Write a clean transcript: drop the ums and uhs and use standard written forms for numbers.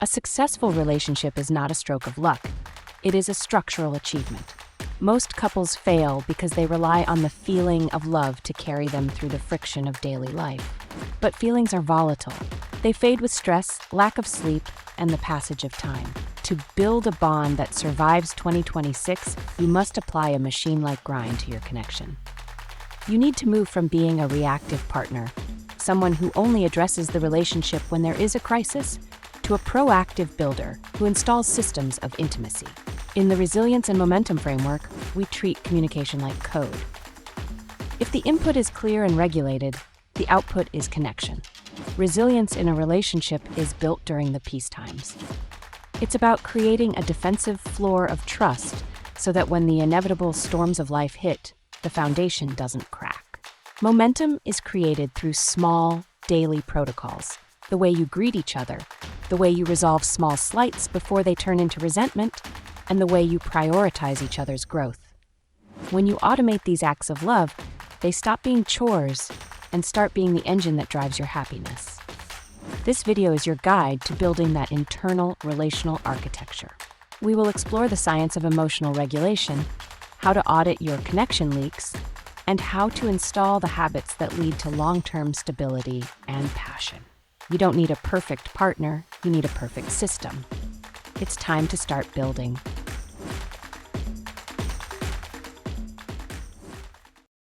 A successful relationship is not a stroke of luck. It is a structural achievement. Most couples fail because they rely on the feeling of love to carry them through the friction of daily life. But feelings are volatile. They fade with stress, lack of sleep, and the passage of time. To build a bond that survives 2026, you must apply a machine-like grind to your connection. You need to move from being a reactive partner, someone who only addresses the relationship when there is a crisis, to a proactive builder who installs systems of intimacy. In the Resilience and Momentum framework, we treat communication like code. If the input is clear and regulated, the output is connection. Resilience in a relationship is built during the peace times. It's about creating a defensive floor of trust so that when the inevitable storms of life hit, the foundation doesn't crack. Momentum is created through small, daily protocols. The way you greet each other, the way you resolve small slights before they turn into resentment, and the way you prioritize each other's growth. When you automate these acts of love, they stop being chores and start being the engine that drives your happiness. This video is your guide to building that internal relational architecture. We will explore the science of emotional regulation, how to audit your connection leaks, and how to install the habits that lead to long-term stability and passion. You don't need a perfect partner, you need a perfect system. It's time to start building.